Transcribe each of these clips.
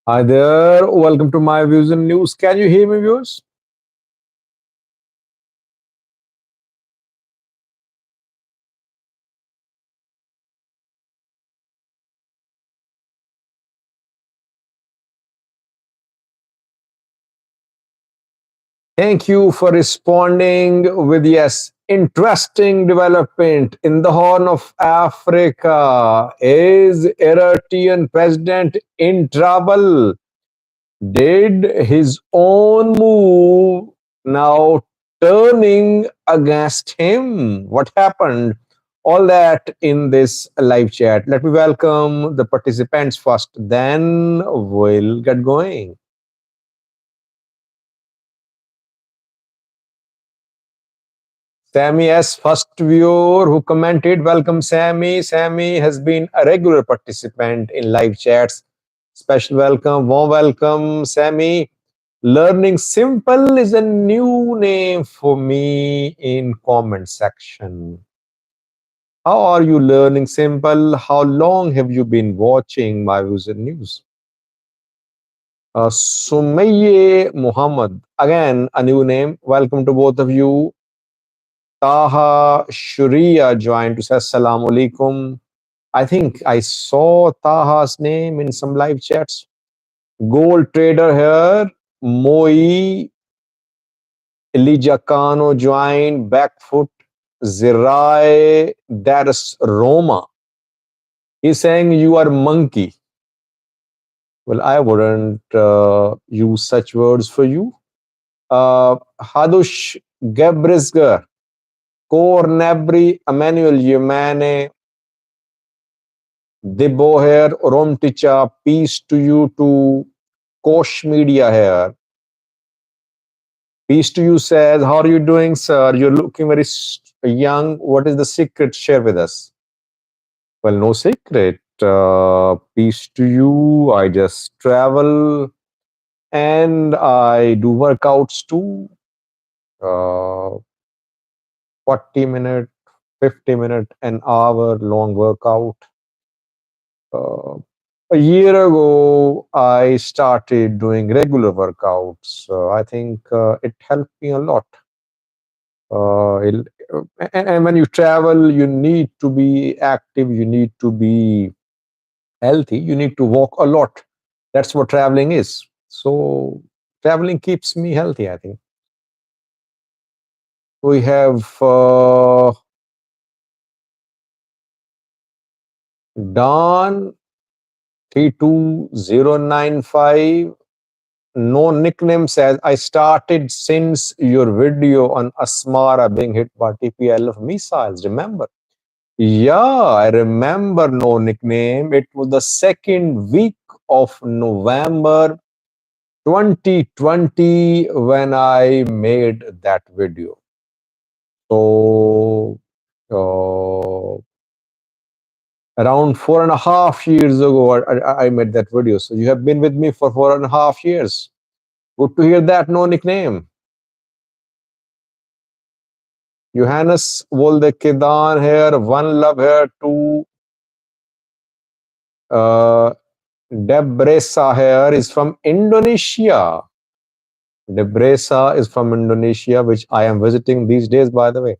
Hi there, welcome to my views and news. Can you hear me, viewers? Thank you for responding with yes. Interesting development in the Horn of Africa. Is Eritrean president in trouble? Did his own move now turning against him? What happened? All that in this live chat. Let me welcome the participants first, then we'll get going. Sammy S. first viewer who commented, welcome Sammy. Sammy has been a regular participant in live chats. Special welcome, warm welcome, Sammy. Learning simple is a new name for me in comment section. How are you learning simple? How long have you been watching my views and news? Sumayye Muhammad, again a new name. Welcome to both of you. Taha Shuriya joined to say Assalamu alaikum. I think I saw Taha's name in some live chats. Gold trader here. Moi Elijah Kano joined. Backfoot Zirai. That's Roma. He's saying you are monkey. Well, I wouldn't use such words for you. Hadush Gebrisger. Kornebri Emmanuel Yemane. Dibbo here, Romticha, peace to you to Kosh Media here. Peace to you says, how are you doing, sir? You're looking very young. What is the secret? Share with us. Well, no secret. Peace to you. I just travel and I do workouts too. 40-minute, 50-minute, an hour long workout. A year ago, I started doing regular workouts. I think it helped me a lot. And when you travel, you need to be active, you need to be healthy, you need to walk a lot. That's what traveling is. So, traveling keeps me healthy, I think. We have Don 32095. No nickname says, I started since your video on Asmara being hit by TPLF missiles. Remember? Yeah, I remember no nickname. It was the second week of November 2020 when I made that video. So, around 4.5 years ago, I made that video. So, you have been with me for 4.5 years. Good to hear that. No nickname. Johannes Woldekedan here. One love here to Debresa here is from Indonesia. Debresa is from Indonesia, which I am visiting these days, by the way.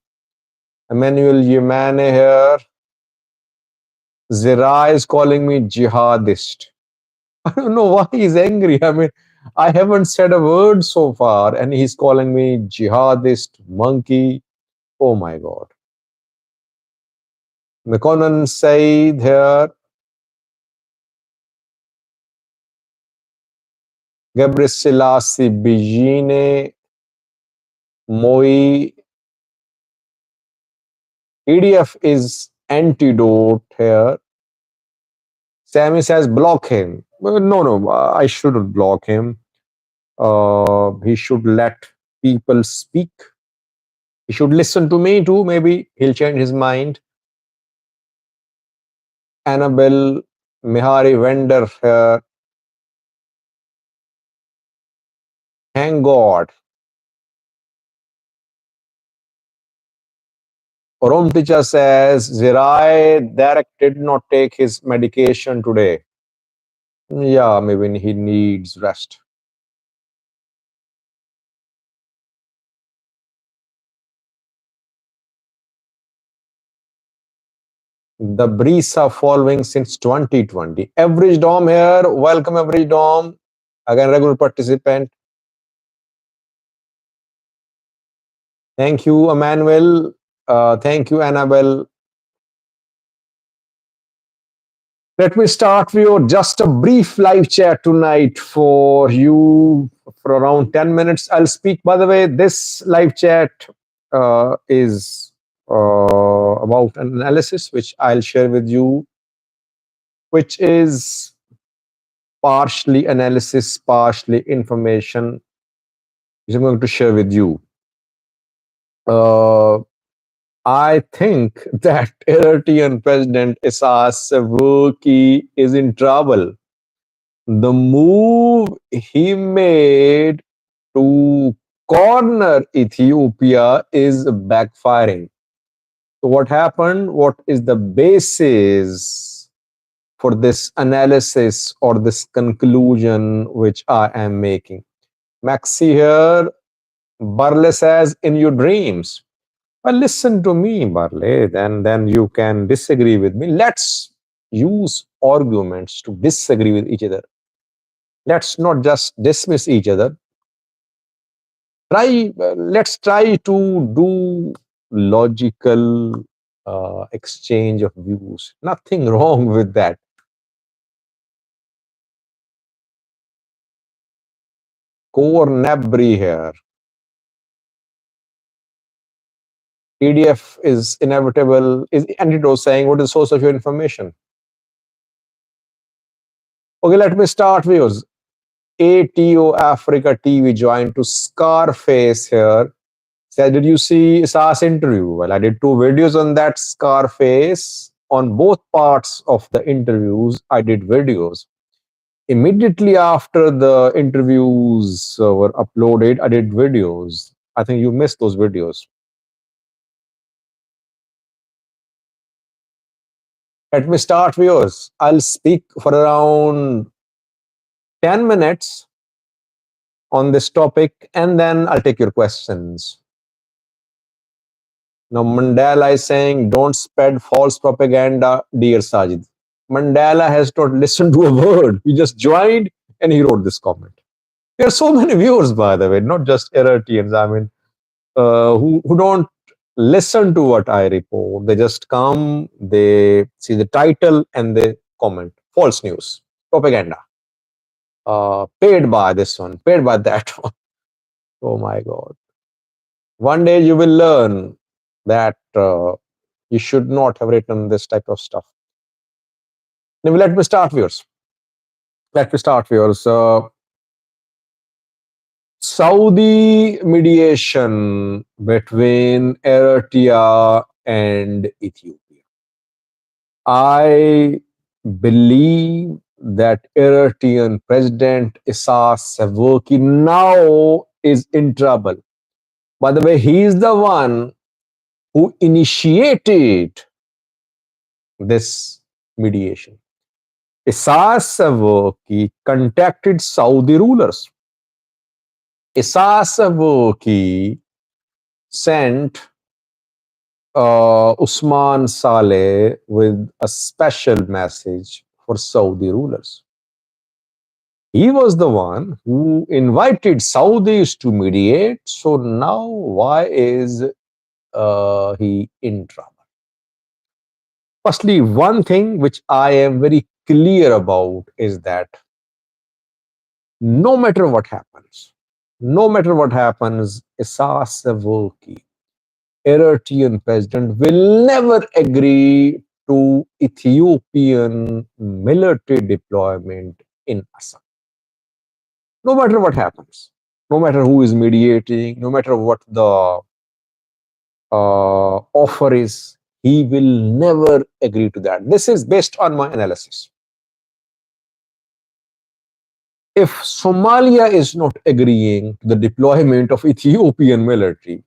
Emmanuel Yemane here. Zira is calling me jihadist. I don't know why he's angry. I mean, I haven't said a word so far, and he's calling me jihadist, monkey. Oh my God. Mekonnen Said here. Gabriel Selassie Bijine. Moi. EDF is antidote here. Sammy says block him. Well, no, I shouldn't block him. He should let people speak. He should listen to me too. Maybe he'll change his mind. Annabelle Mihari Vendor here. Thank God. Rom teacher says Zirai Derek did not take his medication today. Yeah, maybe he needs rest. The breeze are following since 2020. Average Dom here. Welcome, Average Dom. Again, regular participant. Thank you, Emmanuel. Thank you, Annabelle. Let me start with just a brief live chat tonight for you for around 10 minutes. I'll speak. By the way, this live chat is about an analysis which I'll share with you, which is partially analysis, partially information, which I'm going to share with you. Uh, I think that Eritrean President Isaias Afwerki is in trouble. The move he made to corner Ethiopia is backfiring. So, what happened? What is the basis for this analysis or this conclusion which I am making? Maxi here, Barley says, in your dreams. Well, listen to me, Barley, then you can disagree with me. Let's use arguments to disagree with each other. Let's not just dismiss each other. Let's try to do logical exchange of views. Nothing wrong with that. Core Nabri here. EDF is inevitable. Is Antidote saying what is the source of your information? Okay, let me start with ATO Africa TV joined to Scarface here. Said, did you see Sa's interview? Well, I did two videos on that Scarface. On both parts of the interviews, I did videos. Immediately after the interviews were uploaded, I did videos. I think you missed those videos. Let me start with yours. I'll speak for around 10 minutes on this topic and then I'll take your questions. Now, Mandela is saying, don't spread false propaganda, dear Sajid. Mandela has not listened to a word. He just joined and he wrote this comment. There are so many viewers, by the way, not just Eritreans. I mean, who don't listen to what I report. They just come, they see the title, and they comment. False news, propaganda. Paid by this one, paid by that one. Oh my God. One day you will learn that you should not have written this type of stuff. Now, let me start with yours. Let me start with yours. Saudi mediation between Eritrea and Ethiopia. I believe that Eritrean President Isaias Afwerki now is in trouble. By the way, he is the one who initiated this mediation. Isaias Afwerki contacted Saudi rulers. Isaias Afwerki sent Usman Saleh with a special message for Saudi rulers. He was the one who invited Saudis to mediate. So now, why is he in trouble? Firstly, one thing which I am very clear about is that no matter what happens, Isaias Afwerki, Eritrean president, will never agree to Ethiopian military deployment in Assam. no matter what happens, no matter who is mediating, no matter what the offer is, he will never agree to that. This is based on my analysis. If Somalia is not agreeing to the deployment of Ethiopian military,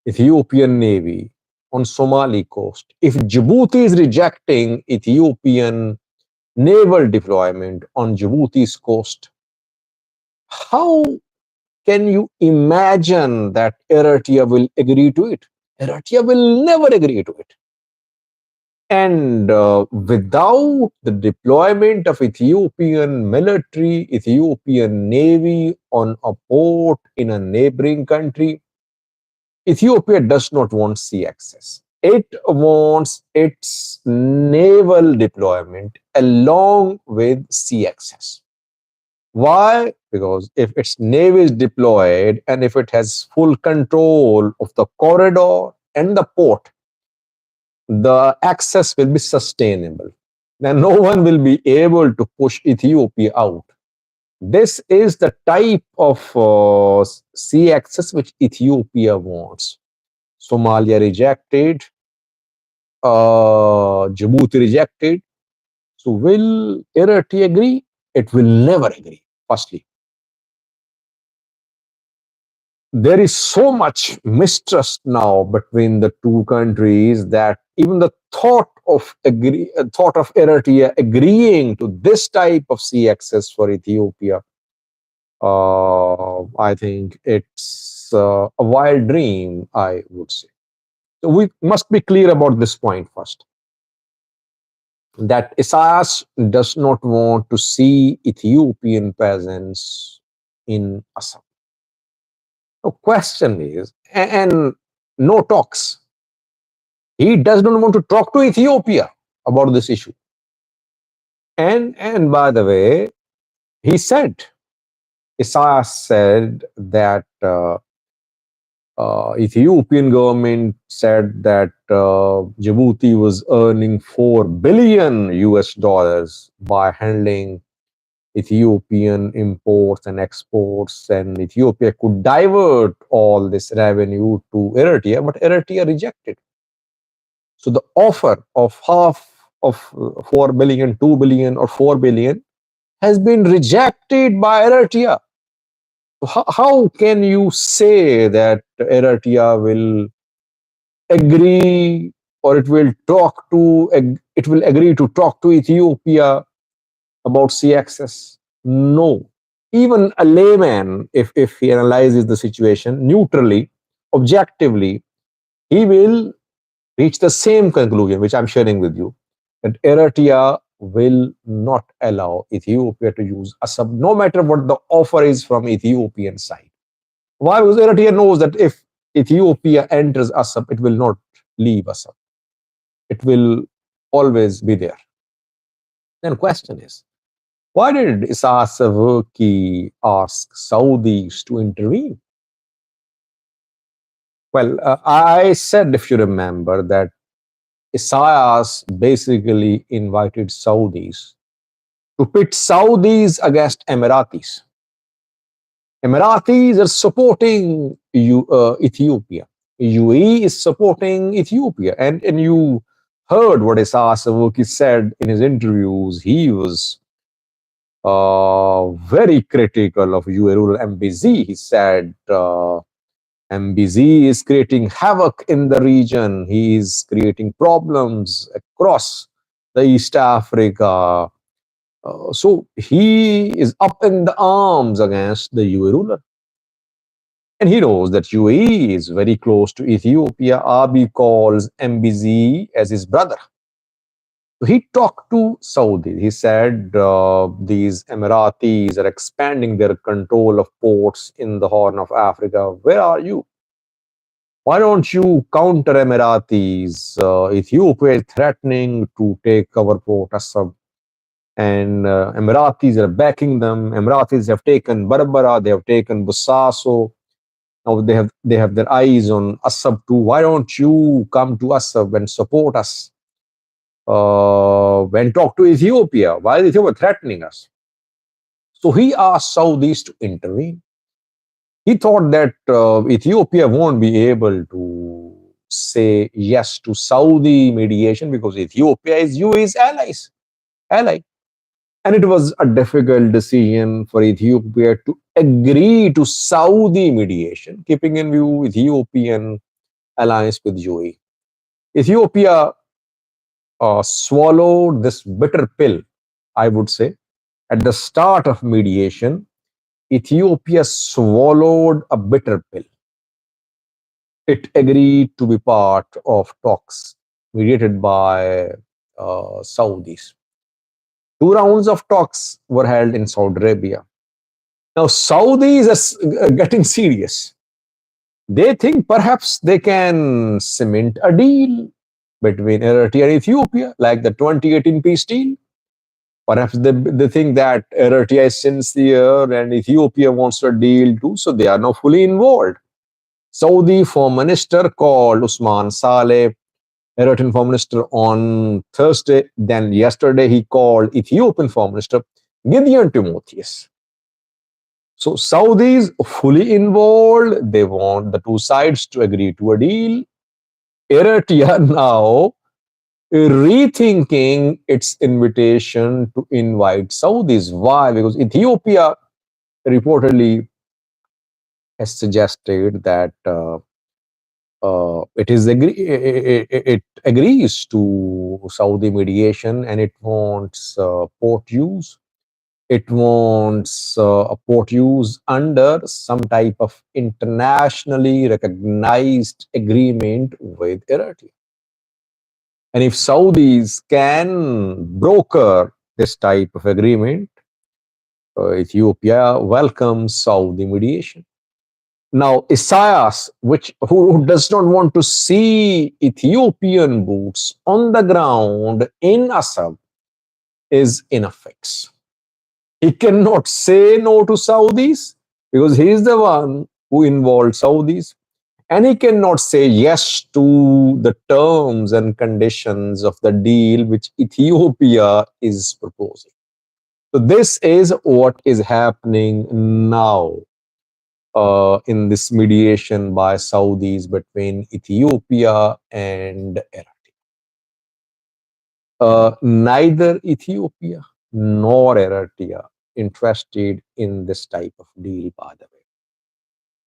Ethiopian navy on Somali coast, if Djibouti is rejecting Ethiopian naval deployment on Djibouti's coast, how can you imagine that Eritrea will agree to it? Eritrea will never agree to it. And without the deployment of Ethiopian military, Ethiopian navy on a port in a neighboring country, Ethiopia does not want sea access. It wants its naval deployment along with sea access. Why? Because if its navy is deployed and if it has full control of the corridor and the port, the access will be sustainable. Then no one will be able to push Ethiopia out. This is the type of sea access which Ethiopia wants. Somalia rejected, Djibouti rejected. So will Eritrea agree? It will never agree, firstly. There is so much mistrust now between the two countries that even the thought of Eritrea agreeing to this type of sea access for Ethiopia, I think it's a wild dream, I would say. So we must be clear about this point first. That Isaias does not want to see Ethiopian peasants in Assam. The question is, and no talks. He does not want to talk to Ethiopia about this issue. And by the way, he said, Isaias said that Ethiopian government said that Djibouti was earning 4 billion US dollars by handling Ethiopian imports and exports, and Ethiopia could divert all this revenue to Eritrea, but Eritrea rejected. So the offer of half of 4 billion, 2 billion, or 4 billion has been rejected by Eritrea. So how can you say that Eritrea will agree or it will agree to talk to Ethiopia about sea access? No. Even a layman, if he analyzes the situation neutrally, objectively, he will reach the same conclusion, which I'm sharing with you, that Eritrea will not allow Ethiopia to use Assam, no matter what the offer is from Ethiopian side. Why? Because Eritrea knows that if Ethiopia enters Assam, it will not leave Assam. It will always be there. Then question is, why did Isaias Afwerki ask Saudis to intervene? Well, I said, if you remember, that Isaias basically invited Saudis to pit Saudis against Emiratis. Emiratis are supporting Ethiopia. UAE is supporting Ethiopia. And you heard what Isaias Afwerki said in his interviews. He was very critical of UAE ruler MBZ. He said MBZ is creating havoc in the region. He is creating problems across the East Africa. So he is up in the arms against the UAE ruler. And he knows that UAE is very close to Ethiopia. Abiy calls MBZ as his brother. So he talked to Saudi. He said these Emiratis are expanding their control of ports in the Horn of Africa. Where are you? Why don't you counter Emiratis? Ethiopia is threatening to take our port Assab, and Emiratis are backing them. Emiratis have taken Barbara, they have taken Busaso. Now they have their eyes on Assab too. Why don't you come to Assab and support us? When talk to Ethiopia, why is Ethiopia threatening us? So he asked Saudis to intervene. He thought that Ethiopia won't be able to say yes to Saudi mediation because Ethiopia is UAE's ally. And it was a difficult decision for Ethiopia to agree to Saudi mediation, keeping in view Ethiopian alliance with UAE. Ethiopia swallowed this bitter pill, I would say. At the start of mediation, Ethiopia swallowed a bitter pill. It agreed to be part of talks mediated by Saudis. Two rounds of talks were held in Saudi Arabia. Now, Saudis are getting serious. They think perhaps they can cement a deal between Eritrea and Ethiopia, like the 2018 peace deal. Perhaps they think that Eritrea is sincere and Ethiopia wants a deal too, so they are now fully involved. Saudi Foreign Minister called Usman Saleh, Eritrean Foreign Minister, on Thursday. Then yesterday he called Ethiopian Foreign Minister Gideon Timotheus. So Saudis fully involved. They want the two sides to agree to a deal. Eritrea now rethinking its invitation to invite Saudis. Why? Because Ethiopia reportedly has suggested that it agrees to Saudi mediation and it wants port use. It wants a port use under some type of internationally recognized agreement with Eritrea. And if Saudis can broker this type of agreement, Ethiopia welcomes Saudi mediation. Now, Isaias, who does not want to see Ethiopian boots on the ground in Assab, is in a fix. He cannot say no to Saudis because he is the one who involved Saudis. And he cannot say yes to the terms and conditions of the deal which Ethiopia is proposing. So, this is what is happening now in this mediation by Saudis between Ethiopia and Eritrea. Neither Ethiopia nor Eritrea interested in this type of deal, by the way.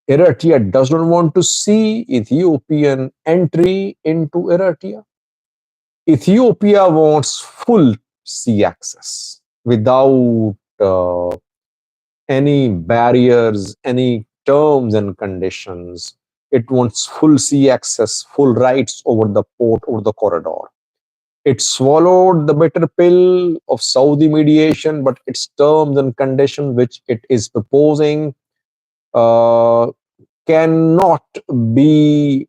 Eritrea does not want to see Ethiopian entry into Eritrea. Ethiopia wants full sea access without any barriers, any terms and conditions. It wants full sea access, full rights over the port, over the corridor. It swallowed the bitter pill of Saudi mediation, but its terms and conditions which it is proposing uh, cannot be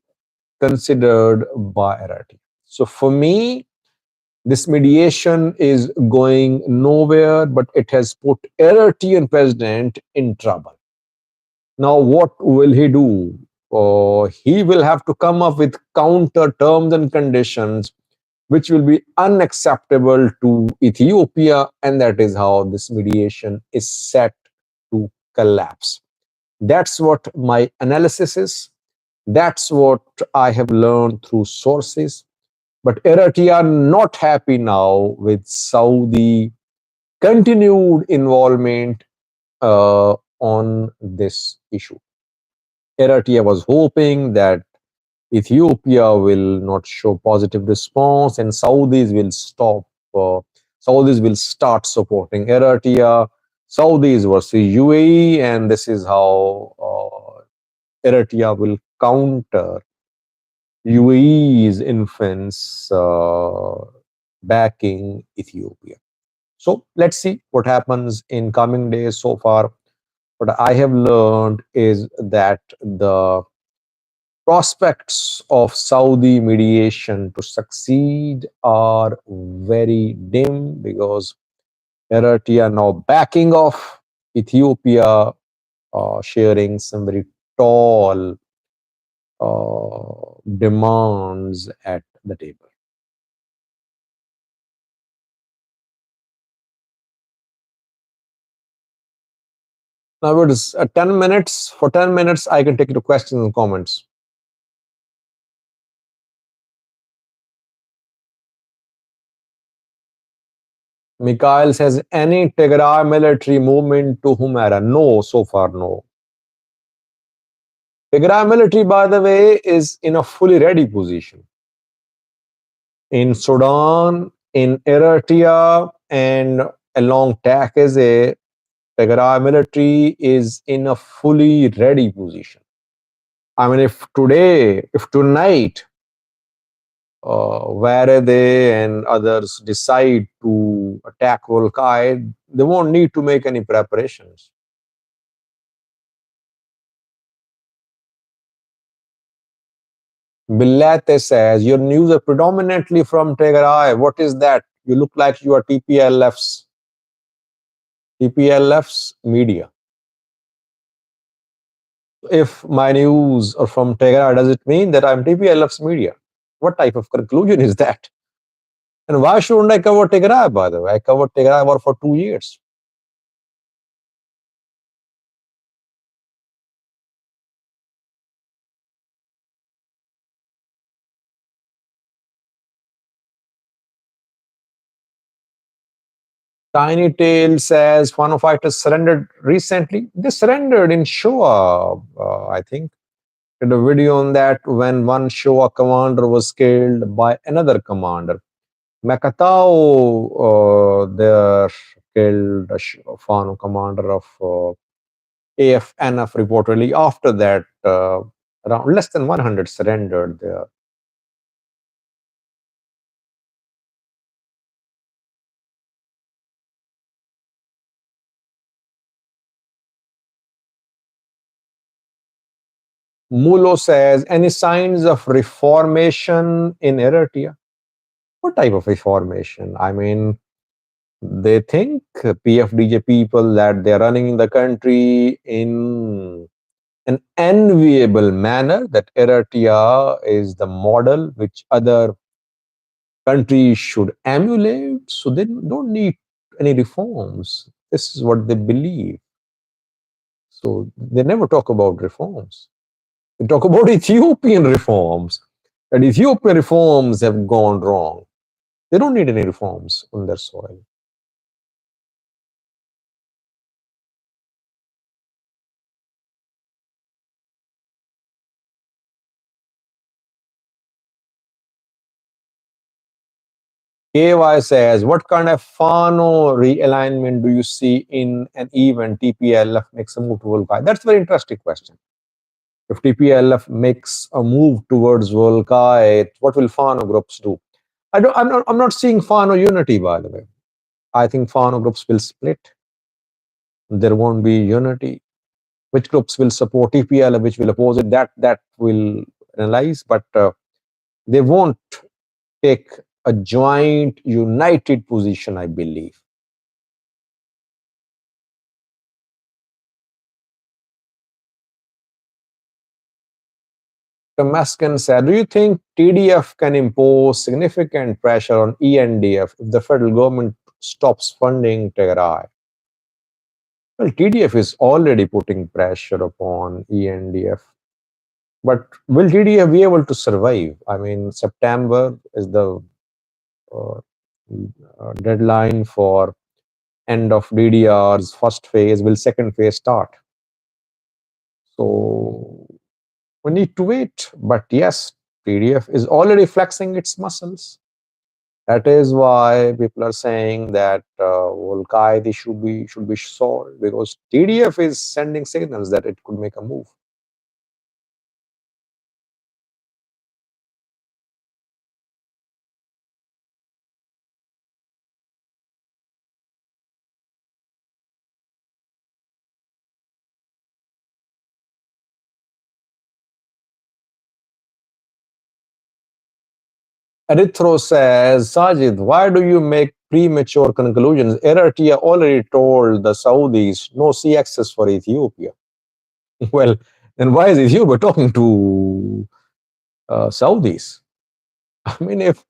considered by Eritrea. So for me, this mediation is going nowhere, but it has put Eritrean president in trouble. Now, what will he do? He will have to come up with counter terms and conditions which will be unacceptable to Ethiopia, and that is how this mediation is set to collapse. That's what my analysis is. That's what I have learned through sources. But Eritrea are not happy now with Saudi continued involvement on this issue. Eritrea was hoping that Ethiopia will not show positive response and uh, Saudis will start supporting Eritrea. Saudis versus UAE, and this is how Eritrea will counter UAE's influence backing Ethiopia. So let's see what happens in coming days. So far, what I have learned is that the prospects of Saudi mediation to succeed are very dim because Eritrea now backing off, Ethiopia sharing some very tall demands at the table. Now it is 10 minutes. For 10 minutes, I can take your questions and comments. Mikhail says, any Tigray military movement to Humera? No, so far, no. Tigray military, by the way, is in a fully ready position. In Sudan, in Eritrea, and along Takeze, Tigray military is in a fully ready position. I mean, if tonight, Varade and others decide to attack Volkai, they won't need to make any preparations. Billate says, your news are predominantly from Tigray. What is that? You look like you are TPLF's media. If my news are from Tigray, does it mean that I'm TPLF's media? What type of conclusion is that? And why shouldn't I cover Tigray, by the way? I covered Tigray for 2 years. Tiny Tail says one of fighters surrendered recently. They surrendered in Shoa, I think. Did a video on that when one Shoa commander was killed by another commander. Makatao, there killed a Fano commander of AFNF reportedly. After that, around less than 100 surrendered there. Mulo says, any signs of reformation in Eritrea? What type of reformation? I mean, they think PFDJ people that they're running the country in an enviable manner, that Eritrea is the model which other countries should emulate. So they don't need any reforms. This is what they believe. So they never talk about reforms. They talk about Ethiopian reforms. And Ethiopian reforms have gone wrong. They don't need any reforms on their soil. KY says, what kind of Fano realignment do you see in an event TPLF makes a move to Volkai? That's a very interesting question. If TPLF makes a move towards Volkai, what will Fano groups do? I'm not seeing Fano unity, by the way. I think Fano groups will split. There won't be unity. Which groups will support TPLF, which will oppose it, that will analyze, but they won't take a joint, united position, I believe. Damascus said, do you think TDF can impose significant pressure on ENDF if the federal government stops funding Tigray? Well, TDF is already putting pressure upon ENDF. But will TDF be able to survive? I mean, September is the uh, deadline for end of DDR's first phase. Will second phase start? So we need to wait. But yes, TDF is already flexing its muscles. That is why people are saying that Volkai should be solved, because TDF is sending signals that it could make a move. Erythro says, Sajid, why do you make premature conclusions? Eritrea already told the Saudis no sea access for Ethiopia. Well, then why is Ethiopia talking to Saudis? I mean, if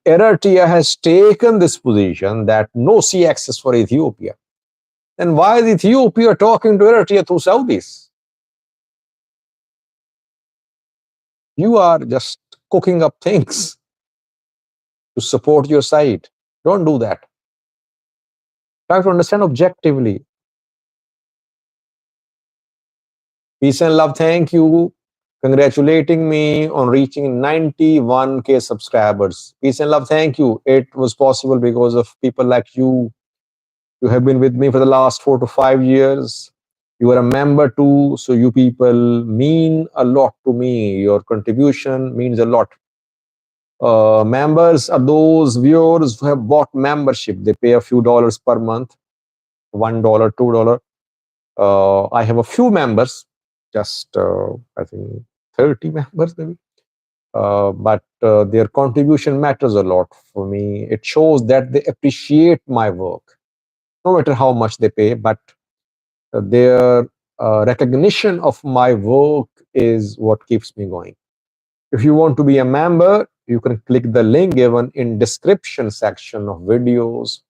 Eritrea has taken this position that no sea access for Ethiopia, Then why is Ethiopia talking to Eritrea through Saudis? You are just cooking up things to support your side. Don't do that. Try to understand objectively. Peace and love. Thank you. Congratulating me on reaching 91K subscribers. Peace and love. Thank you. It was possible because of people like you. You have been with me for the last 4 to 5 years. You are a member too. So you people mean a lot to me. Your contribution means a lot. Members are those viewers who have bought membership. They pay a few dollars per month, $1, $2. I have a few members, just I think 30 members maybe. But their contribution matters a lot for me. It shows that they appreciate my work, no matter how much they pay. But their recognition of my work is what keeps me going. If you want to be a member, you can click the link given in description section of videos.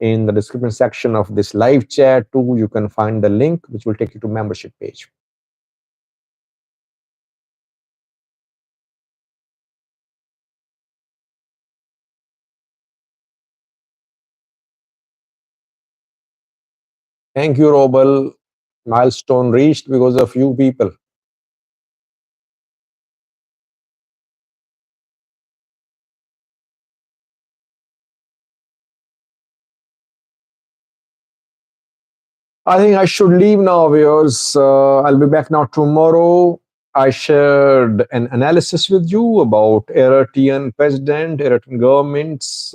In the description section of this live chat too, you can find the link which will take you to membership page. Thank you, Robel. Milestone reached because of you people. I think I should leave now, viewers. I'll be back now tomorrow. I shared an analysis with you about Eritrean president, Eritrean government's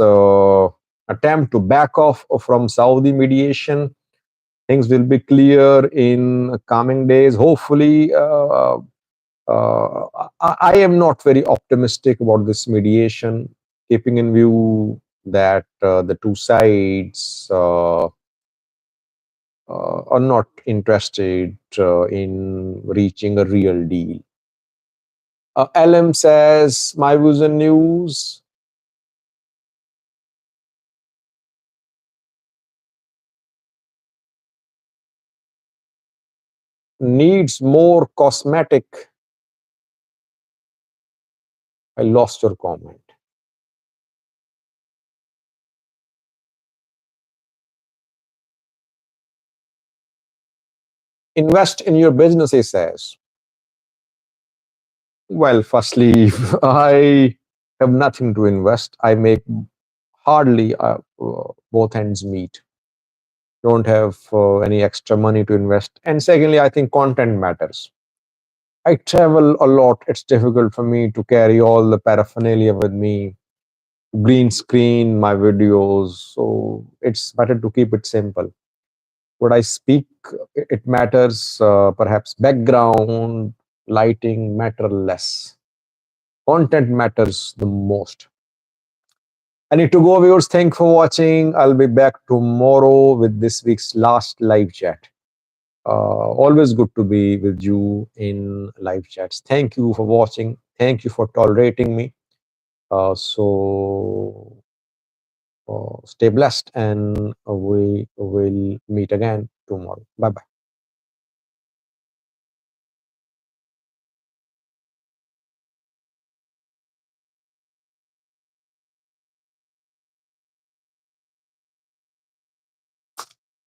attempt to back off from Saudi mediation. Things will be clear in coming days. Hopefully, I am not very optimistic about this mediation, keeping in view that the two sides are not interested in reaching a real deal. LM says, my views and news. Needs more cosmetic. I lost your comment. Invest in your business, he says. Well, firstly, I have nothing to invest. I make hardly both ends meet. Don't have any extra money to invest. And secondly, I think content matters. I travel a lot. It's difficult for me to carry all the paraphernalia with me, green screen my videos. So it's better to keep it simple. What I speak, it matters. Perhaps background, lighting matter less. Content matters the most. I need to go, viewers. Thanks for watching. I'll be back tomorrow with this week's last live chat. Always good to be with you in live chats. Thank you for watching. Thank you for tolerating me. So stay blessed, and we will meet again tomorrow. Bye bye.